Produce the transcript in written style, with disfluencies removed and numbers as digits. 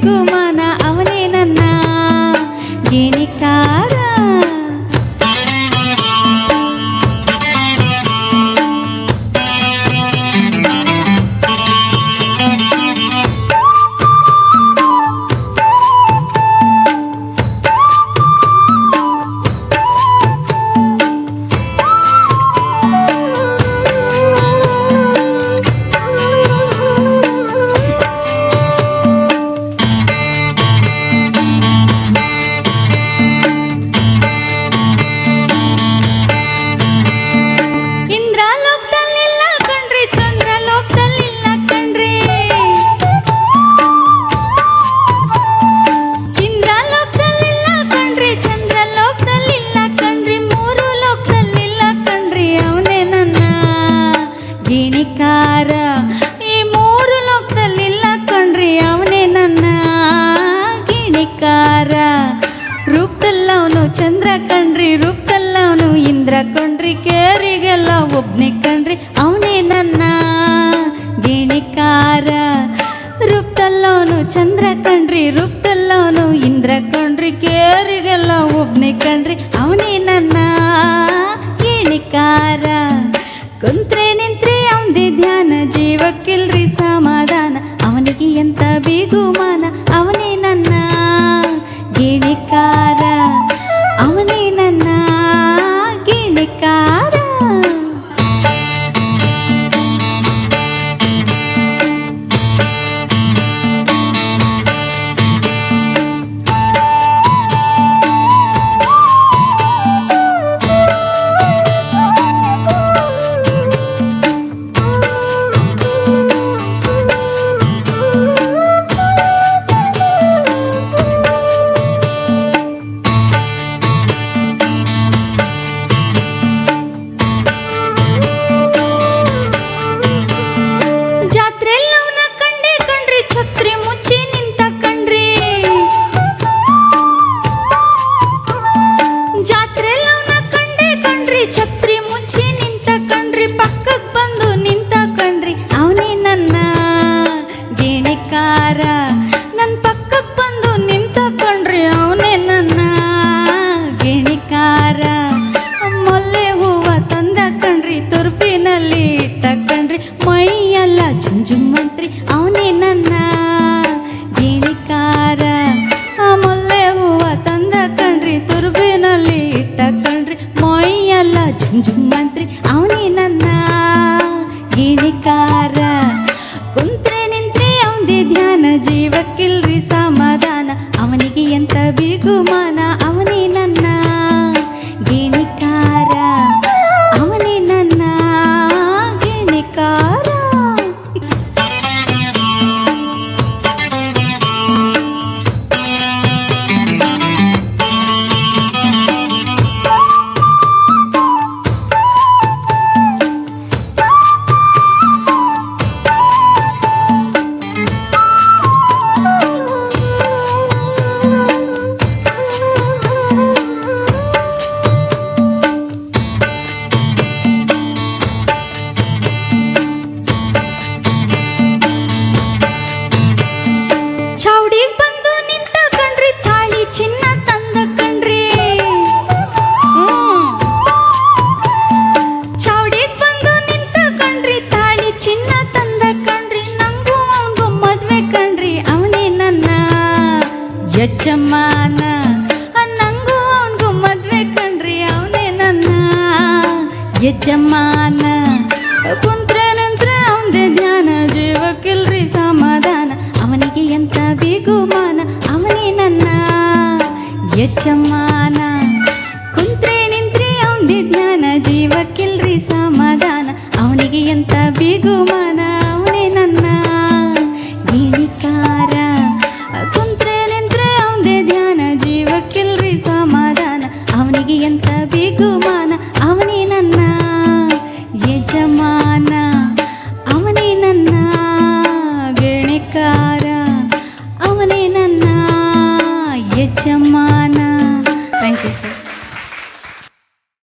ಬಿಗುಮಾನ ಅವನೇ ನನ್ನ ಗಿಣಿಕಾರ. ಈ ಮೂರು ಲೋಕದಲ್ಲಿಲ್ಲ ಕಣ್ರಿ ಅವನೇ ನನ್ನ ಗಿಣಿಕಾರ. ರೂಪದಲ್ಲವನು ಚಂದ್ರ ಕಣ್ರಿ, ರೂಪದಲ್ಲವನು ಇಂದ್ರ ಕಣ್ರಿ, ಕೇರಿಗೆಲ್ಲ ಒಬ್ನೇ ಕಣ್ರಿ ಅವನೇ ನನ್ನ ಗಿಣಿಕಾರ. ರೂಪದಲ್ಲವನು ಚಂದ್ರ ಕಣ್ರಿ, ರೂಪದಲ್ಲವನು ಇಂದ್ರ ಕಣ್ರಿ, ಕೇರಿಗೆಲ್ಲ ಒಬ್ನೇ ಕಣ್ರಿ ಅವನೇ ನನ್ನ ಗಿಣಿಕಾರ. ಕುಂತ್ರೆ ನಿಂತ್ರೆ ಅವನದೇ ಧ್ಯಾನ, ಜೀವಕ್ಕಿಲ್ರಿ ಸಮಾಧಾನ, ಅವನಿಗೆ ಎಂತ ಬಿಗುಮಾನ ಅವನೇ ನನ್ನ ಗಿಣಿಕಾರ, ಅವನೇ ನನ್ನ ಗಿಣಿಕಾರ. ನನ್ ಪಕ್ಕಕ್ಕೆ ಬಂದು ನಿಂತ ಕಣ್ರಿ ಅವನೇ ನನ್ನ ಗಿಣಿಕಾರ. ಮೊಲ್ಲೆ ಹೂವ ತಂದ ಕಣ್ರಿ, ತುರ್ಪಿನಲ್ಲಿ ಇಟ್ಟ ಕಣ್ರಿ, ಮೈಯೆಲ್ಲ ಜುಂಜುಮಂತ್ರಿ ಅವನೇ ನನ್ನ ಗಿಣಿಕಾರ. ಮೊಲ್ಲೆ ಹೂವ ತಂದ ಕಣ್ರಿ, ತುರ್ಪಿನಲ್ಲಿ ಇಟ್ಟ ಕಣ್ರಿ, ಮೈಯೆಲ್ಲ ಜುಂಜುಮಂತ್ರಿ ಅವನೇ ನನ್ನ ಗಿಣಿಕಾರ. ಕುಂತ್ರೆ ನಿಂತ್ರೆ ಅವನದೇ ಧ್ಯಾನ, ಜೀವಕ್ಕಿಲ್ರಿ ಸಮಾಧಾನ, ಅವನಿಗೆ ಎಂತ ಬಿಗುಮಾನ ಅವನೇ ನನ್ನ ಗಿಣಿಕಾರ, ಅವನೇ ನನ್ನ ಗಿಣಿಕಾರ. ಚೌಡಿಗೆ ಬಂದು ನಿಂತ ಕಣ್ರಿ, ತಾಳಿ ಚಿನ್ನ ತಂದ ಕಣ್ರಿ. ಚೌಡಿಗೆ ಬಂದು ನಿಂತ ಕಣ್ರಿ, ತಾಳಿ ಚಿನ್ನ ತಂದ ಕಣ್ರಿ, ನಂಗೂ ಅವನಿಗೂ ಮದ್ವೆ ಕಣ್ರಿ ಅವನೇ ನನ್ನ ಯಜಮಾನ. ನಂಗೂ ಅವನಿಗೂ ಮದ್ವೆ ಕಣ್ರಿ ಅವನೇ ನನ್ನ ಯಜಮಾನ. ಕುಂತ್ರೆ ನಿಂತ್ರೆ ಅವನದೇ ಧ್ಯಾನ, ಜೀವಕ್ಕಿಲ್ರಿ ಸಮಾಧಾನ, ಅವನಿಗೆ ಎಂತ ಬಿಗುಮಾನ ಅವನೇ ನನ್ನ ಯಜಮಾನ.